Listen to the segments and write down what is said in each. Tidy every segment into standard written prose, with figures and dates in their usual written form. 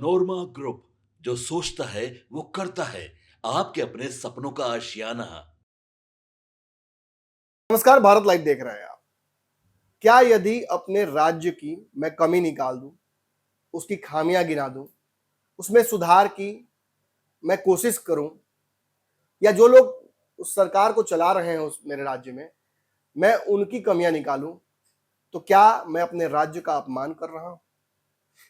नोरमा group, जो सोचता है वो करता है। आपके अपने सपनों का आशियाना। नमस्कार, भारत लाइव देख रहे हैं आप। क्या यदि अपने राज्य की मैं कमी निकाल दूं, उसकी खामियां गिना दूं, उसमें सुधार की मैं कोशिश करूं, या जो लोग उस सरकार को चला रहे हैं उस मेरे राज्य में, मैं उनकी कमियां निकालूं, तो क्या मैं अपने राज्य का अपमान कर रहा हूं?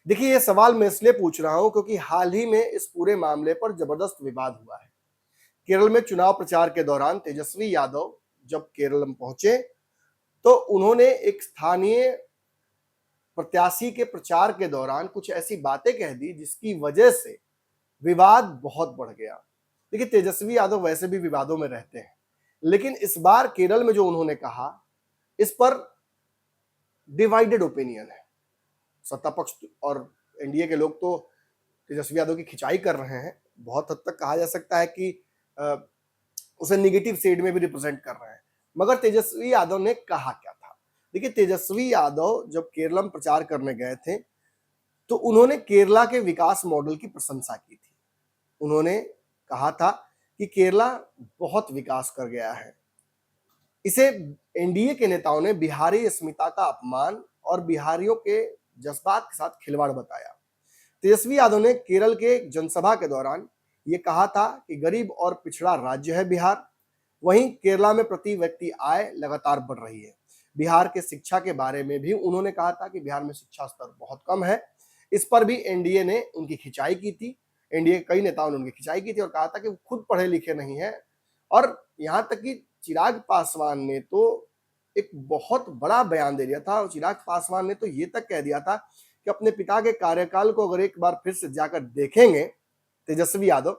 देखिए, ये सवाल मैं इसलिए पूछ रहा हूं क्योंकि हाल ही में इस पूरे मामले पर जबरदस्त विवाद हुआ है। केरल में चुनाव प्रचार के दौरान तेजस्वी यादव जब केरल पहुंचे, तो उन्होंने एक स्थानीय प्रत्याशी के प्रचार के दौरान कुछ ऐसी बातें कह दी जिसकी वजह से विवाद बहुत बढ़ गया। देखिए, तेजस्वी यादव वैसे भी विवादों में रहते हैं, लेकिन इस बार केरल में जो उन्होंने कहा, इस पर डिवाइडेड ओपिनियन है। सत्ता पक्ष और एनडीए के लोग तो तेजस्वी यादव की खिंचाई कर रहे हैं, बहुत हद तक कहा जा सकता है कि उसे निगेटिव शेड में भी रिप्रेजेंट कर रहे हैं। मगर तेजस्वी यादव ने कहा क्या था? देखिए, तेजस्वी यादव जब केरल में प्रचार करने गए थे, तो उन्होंने केरला के विकास मॉडल की प्रशंसा की थी। उन्होंने कहा था कि केरला बहुत विकास कर गया है। इसे एनडीए के नेताओं ने बिहारी अस्मिता का अपमान और बिहारियों के जज्बात के साथ खिलवाड़ बताया। तेजस्वी यादव ने केरल के जनसभा के दौरान ये कहा था कि गरीब और पिछड़ा राज्य है बिहार। वहीं केरला में प्रति व्यक्ति आय लगातार बढ़ रही है। बिहार के शिक्षा के बारे में भी उन्होंने कहा था कि बिहार में शिक्षा स्तर बहुत कम है। इस पर भी एनडीए ने उनकी खिंचाई की थी। एनडीए कई नेताओं ने उनकी खिंचाई की थी और कहा था कि वो खुद पढ़े लिखे नहीं है। और यहां तक कि चिराग पासवान ने तो एक बहुत बड़ा बयान दे दिया था, और चिराग पासवान ने तो ये तक कह दिया था कि अपने पिता के कार्यकाल को अगर एक बार फिर से जाकर देखेंगे तेजस्वी यादव,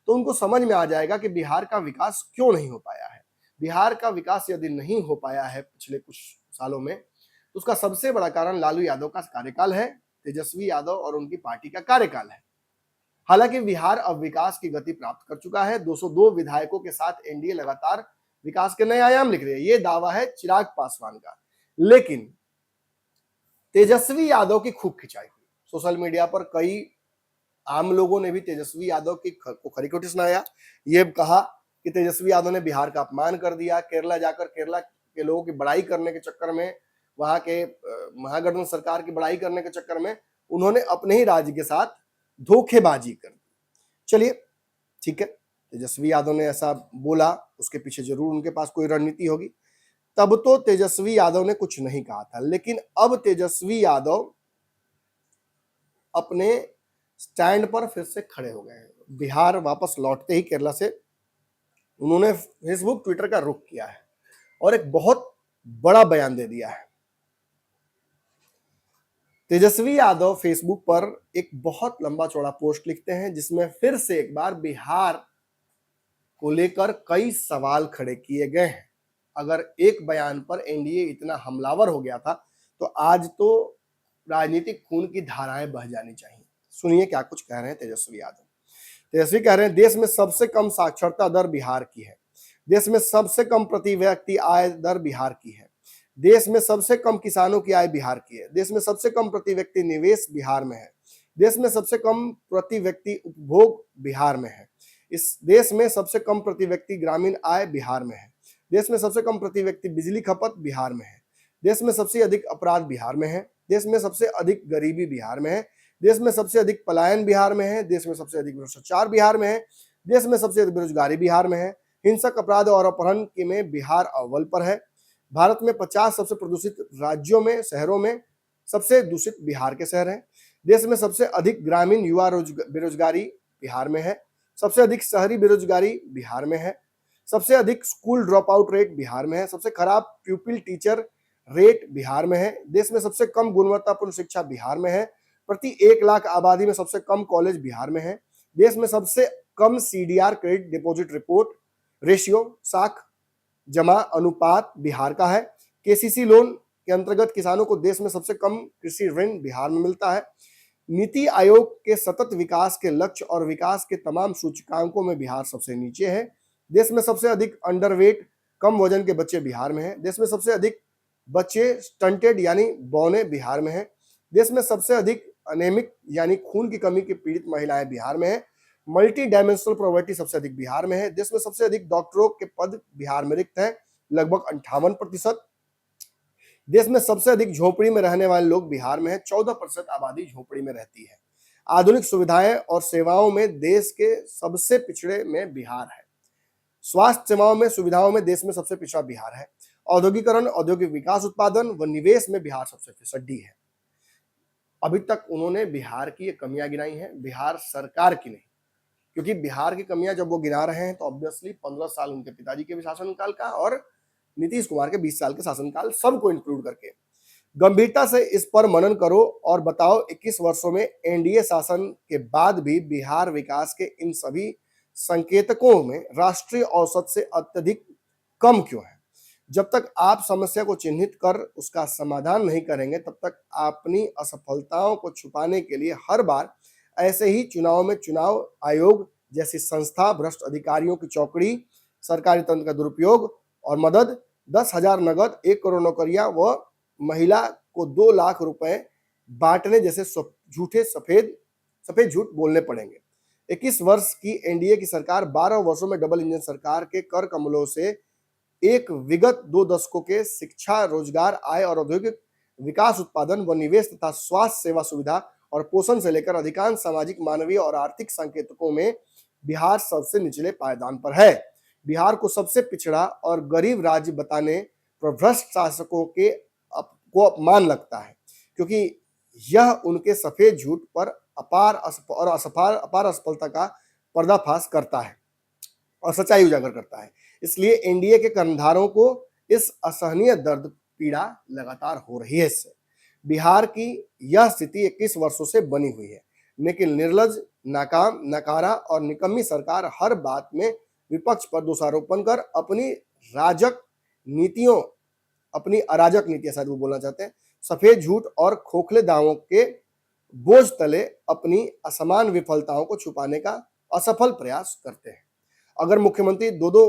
तो उनको समझ में आ जाएगा कि बिहार का विकास क्यों नहीं हो पाया है। बिहार का विकास यदि नहीं हो पाया है पिछले कुछ सालों में, तो उसका सबसे बड़ा कारण लालू यादव का कार्यकाल है, तेजस्वी यादव और उनकी पार्टी का कार्यकाल है। हालांकि बिहार अब विकास की गति प्राप्त कर चुका है। 202 विधायकों के साथ एनडीए लगातार विकास के नए आयाम लिख रही है, ये दावा है चिराग पासवान का। लेकिन तेजस्वी यादव की खूब खिंचाई हुई सोशल मीडिया पर। कई आम लोगों ने भी तेजस्वी यादव की को खरी खोटी सुनाया। ये कहा कि तेजस्वी यादव ने बिहार का अपमान कर दिया। केरला जाकर केरला के लोगों की बड़ाई करने के चक्कर में, वहां के महागठबंधन सरकार की बड़ाई करने के चक्कर में उन्होंने अपने ही राज्य के साथ धोखेबाजी कर दी। चलिए, ठीक है, तेजस्वी यादव ने ऐसा बोला, उसके पीछे जरूर उनके पास कोई रणनीति होगी। तब तो तेजस्वी यादव ने कुछ नहीं कहा था, लेकिन अब तेजस्वी यादव अपने स्टैंड पर फिर से खड़े हो गए हैं। बिहार वापस लौटते ही केरला से उन्होंने फेसबुक ट्विटर का रुख किया है और एक बहुत बड़ा बयान दे दिया है। तेजस्वी यादव फेसबुक पर एक बहुत लंबा चौड़ा पोस्ट लिखते हैं जिसमें फिर से एक बार बिहार को लेकर कई सवाल खड़े किए गए हैं। अगर एक बयान पर एनडीए इतना हमलावर हो गया था, तो आज तो राजनीतिक खून की धाराएं बह जानी चाहिए। सुनिए क्या कुछ कह रहे हैं तेजस्वी यादव। तेजस्वी कह रहे हैं, देश में सबसे कम साक्षरता दर बिहार की है। देश में सबसे कम प्रति व्यक्ति आय दर बिहार की है। देश में सबसे कम किसानों की आय बिहार की है। देश में सबसे कम प्रति व्यक्ति निवेश बिहार में है। देश में सबसे कम प्रति व्यक्ति उपभोग बिहार में है। इस देश में सबसे कम प्रति व्यक्ति ग्रामीण आय बिहार में है। देश में सबसे कम प्रति व्यक्ति बिजली खपत बिहार में है। देश में सबसे अधिक अपराध बिहार में है। देश में सबसे अधिक गरीबी बिहार में है। देश में सबसे अधिक पलायन बिहार में है। देश में सबसे अधिक भ्रष्टाचार बिहार में है। देश में सबसे अधिक बेरोजगारी बिहार में है। हिंसक अपराध और अपहरण में बिहार अव्वल पर है। भारत में 50 सबसे प्रदूषित राज्यों में, शहरों में सबसे दूषित बिहार के शहर हैं। देश में सबसे अधिक ग्रामीण युवा बेरोजगारी बिहार में है। सबसे अधिक शहरी बेरोजगारी बिहार में है। सबसे अधिक school drop out rate Bihar में है। सबसे खराब प्यूपिल टीचर रेट बिहार में है। देश में सबसे कम गुणवत्तापूर्ण शिक्षा बिहार में है। प्रति 1 लाख आबादी में सबसे कम कॉलेज बिहार में है। देश में सबसे कम CDR credit deposit report ratio साख जमा अनुपात बिहार का है। केसीसी लोन के अंतर्गत किसानों को देश में सबसे कम कृषि ऋण बिहार में मिलता है। नीति आयोग के सतत विकास के लक्ष्य और विकास के तमाम सूचकांकों में बिहार सबसे नीचे है। देश में सबसे अधिक अंडरवेट कम वजन के बच्चे बिहार में है। देश में सबसे अधिक बच्चे स्टंटेड यानी बौने बिहार में है। देश में सबसे अधिक अनेमिक यानी खून की कमी की पीड़ित महिलाएं बिहार में है। मल्टी डायमेंशनल पॉवर्टी सबसे अधिक बिहार में है। देश में सबसे अधिक डॉक्टरों के पद बिहार में रिक्त हैं, लगभग 58%। देश में सबसे अधिक झोपड़ी में रहने वाले लोग बिहार में है, 14% आबादी झोपड़ी में रहती है। आधुनिक सुविधाएं और सेवाओं में देश के सबसे पिछड़े में बिहार है। स्वास्थ्य सेवाओं में सुविधाओं में देश में सबसे पिछड़ा बिहार है। औद्योगिकरण, औद्योगिक विकास, उत्पादन व निवेश में बिहार सबसे फिसड्डी है। अभी तक उन्होंने बिहार की ये कमियां गिनाई हैं, बिहार सरकार की नहीं, क्योंकि बिहार की कमियां जब वो गिना रहे हैं तो ऑब्वियसली 15 साल उनके पिताजी के भी शासनकाल का और नीतीश कुमार के 20 साल के शासनकाल, सबको इंक्लूड करके गंभीरता से इस पर मनन करो और बताओ 21 वर्षों में एनडीए शासन के बाद भी बिहार विकास के इन सभी संकेतकों में राष्ट्रीय औसत से अत्यधिक कम क्यों है। जब तक आप समस्या को चिन्हित कर उसका समाधान नहीं करेंगे तब तक अपनी असफलताओं को छुपाने के लिए हर बार ऐसे ही चुनाव में चुनाव आयोग जैसी संस्था, भ्रष्ट अधिकारियों की चौकड़ी, सरकारी तंत्र का दुरुपयोग और मदद, 10,000 नगद, 1 करोड़ नौकरियां व महिला को 2 लाख रुपए बांटने जैसे सफेद झूठ बोलने पड़ेंगे। 21 वर्ष की एनडीए की सरकार 12 वर्षों में डबल इंजन सरकार के कर कमलों से एक विगत 2 दशकों के शिक्षा, रोजगार, आय और औद्योगिक विकास, उत्पादन व निवेश तथा स्वास्थ्य सेवा सुविधा और पोषण से लेकर अधिकांश सामाजिक, मानवीय और आर्थिक संकेतकों में बिहार सबसे निचले पायदान पर है। बिहार को सबसे पिछड़ा और गरीब राज्य बताने पर भ्रष्ट शासकों को अपमान लगता है, क्योंकि यह उनके सफेद झूठ पर अपार असफलता का पर्दाफाश करता है और सच्चाई उजागर करता है। इसलिए एनडीए के कर्णधारों को इस असहनीय दर्द पीड़ा लगातार हो रही है। इससे बिहार की यह स्थिति 21 वर्षों से बनी हुई है, लेकिन निर्लज, नाकाम, नकारा और निकम्मी सरकार हर बात में विपक्ष पर दोषारोपण कर अपनी अराजक नीतियां शायद वो बोलना चाहते हैं, सफेद झूठ और खोखले दावों के बोझ तले अपनी असमान विफलताओं को छुपाने का असफल प्रयास करते हैं। अगर मुख्यमंत्री दो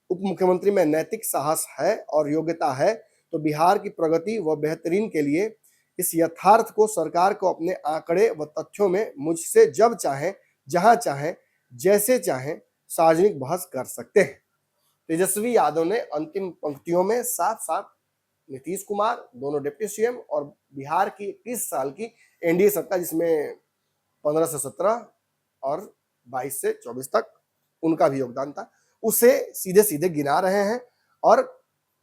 उप मुख्यमंत्री में नैतिक साहस है और योग्यता है तो बिहार की प्रगति व बेहतरीन के लिए इस यथार्थ को सरकार को अपने आंकड़े व तथ्यों में मुझसे जब चाहें, जहां चाहें, जैसे चाहें सार्वजनिक बहस कर सकते हैं। तेजस्वी यादव ने अंतिम पंक्तियों में साफ साफ नीतीश कुमार, दोनों डिप्टी सीएम और बिहार की 21 साल की एनडीए सरकार, जिसमें 15 से 17 और 22 से 24 तक उनका भी योगदान था, उसे सीधे सीधे गिना रहे हैं और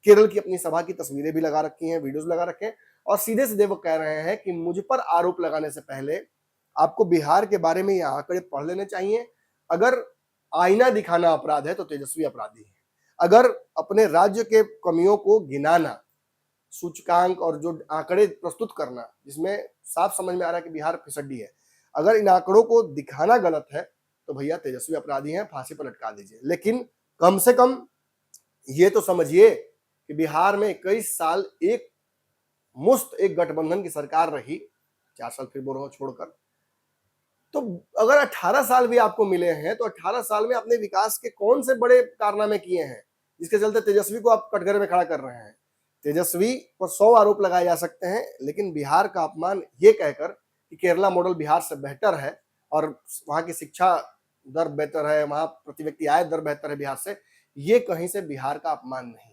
केरल की अपनी सभा की तस्वीरें भी लगा रखी हैं, वीडियोस लगा रखे हैं और सीधे सीधे वो कह रहे हैं कि मुझ पर आरोप लगाने से पहले आपको बिहार के बारे में ये आंकड़े पढ़ लेने चाहिए। अगर आईना दिखाना अपराध है तो तेजस्वी अपराधी है। अगर अपने राज्य के कमियों को गिनाना, सूचकांक और जो आंकड़े प्रस्तुत करना जिसमें साफ समझ में आ रहा है कि बिहार फिसड्डी है, अगर इन आंकड़ों को दिखाना गलत है तो भैया तेजस्वी अपराधी हैं, फांसी पर लटका दीजिए। लेकिन कम से कम ये तो समझिए कि बिहार में 21 साल एक गठबंधन की सरकार रही, 4 साल फिर बोरो छोड़कर, तो अगर 18 साल भी आपको मिले हैं तो 18 साल में आपने विकास के कौन से बड़े कारनामे किए हैं जिसके चलते तेजस्वी को आप कटघरे में खड़ा कर रहे हैं। तेजस्वी पर 100 आरोप लगाए जा सकते हैं, लेकिन बिहार का अपमान ये कहकर कि केरला मॉडल बिहार से बेहतर है और वहां की शिक्षा दर बेहतर है, वहां प्रति व्यक्ति आय दर बेहतर है बिहार से, ये कहीं से बिहार का अपमान नहीं है।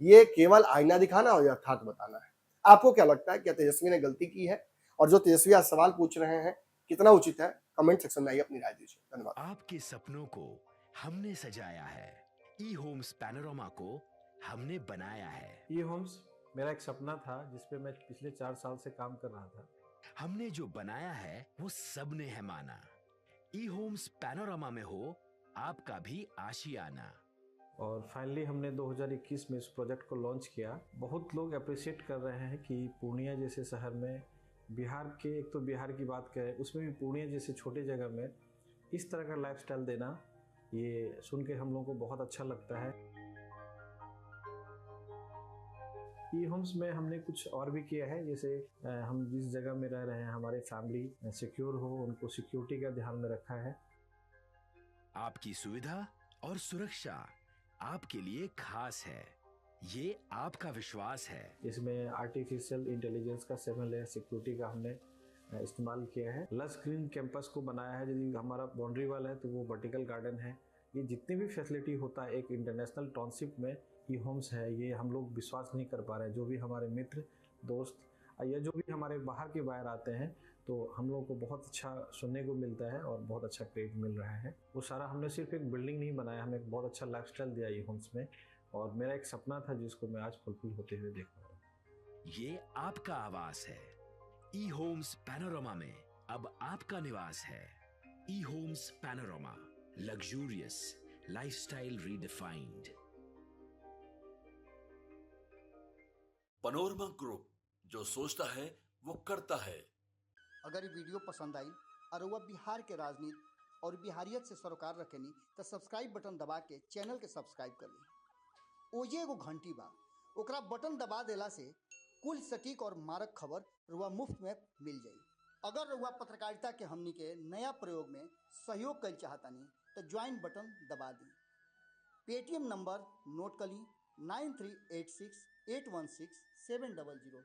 ये केवल आईना दिखाना और यथार्थ बताना है। आपको क्या लगता है, क्या तेजस्वी ने गलती की है? और जो तेजस्वी आज सवाल पूछ रहे हैं कितना उचित है? कमेंट सेक्शन में आइए अपनी राय दीजिए। धन्यवाद। आपके सपनों को हमने सजाया है, ई होम्स पैनोरमा को हमने बनाया है। ई होम्स मेरा एक सपना था जिसपे मैं पिछले 4 साल से काम कर रहा था। हमने जो बनाया है वो सबने है माना। ई होम्स पैनोरमा में हो आपका भी आशियाना। और फाइनली हमने 2021 में इस प्रोजेक्ट को लॉन्च किया। बहुत लोग अप्रिशिएट कर रहे हैं कि पूर्णिया जैसे शहर में, बिहार के, एक तो बिहार की बात करें उसमें भी पूर्णिया जैसे छोटे जगह में इस तरह का लाइफस्टाइल देना, ये सुन के हम लोगों को बहुत अच्छा लगता है। ई होम्स में हमने कुछ और भी किया है, जैसे हम जिस जगह में रह रहे हैं हमारे फैमिली सिक्योर हो, उनको सिक्योरिटी का ध्यान में रखा है। आपकी सुविधा और सुरक्षा आपके लिए खास है, ये आपका विश्वास है। इसमें आर्टिफिशियल इंटेलिजेंस का 7 लेयर सिक्योरिटी का हमने इस्तेमाल किया है। लस ग्रीन कैंपस को बनाया है। यदि हमारा बाउंड्री वाल है तो वो वर्टिकल गार्डन है। ये जितनी भी फैसिलिटी होता है एक इंटरनेशनल टाउनशिप में ई होम्स है, ये हम लोग विश्वास नहीं कर पा रहे हैं। जो भी हमारे मित्र दोस्त या जो भी हमारे बाहर के बाहर आते हैं तो हम लोगों को बहुत अच्छा सुनने को मिलता है और बहुत अच्छा क्रेडिट मिल रहा है। वो सारा हमने सिर्फ एक बिल्डिंग नहीं बनाया, हमें एक बहुत अच्छा लाइफस्टाइल दिया ई होम्स में, और मेरा एक सपना था जिसको मैं आज फुलफिल होते हुए देख रहा हूँ। ये आपका आवास है। ई होम्स पैनोरामा में अब आपका निवास है। E homes panorama, luxurious lifestyle redefined. Panorama group, जो सोचता है वो करता है। अगर ये वीडियो पसंद आई और वह बिहार के राजनीति और बिहारियत से सरोकार रखेनी तो सब्सक्राइब बटन दबा के चैनल के सब्सक्राइब कर ली। ओजे एगो घंटी बा, ओकरा बटन दबा देला से कुल सटीक और मारक खबर रुआ मुफ्त में मिल जाई। अगर रुआ पत्रकारिता के हमनी के नया प्रयोग में सहयोग कर चाहतानी तो ज्वाइन बटन दबा दी। पेटीएम नंबर नोट कर ली 9386816700।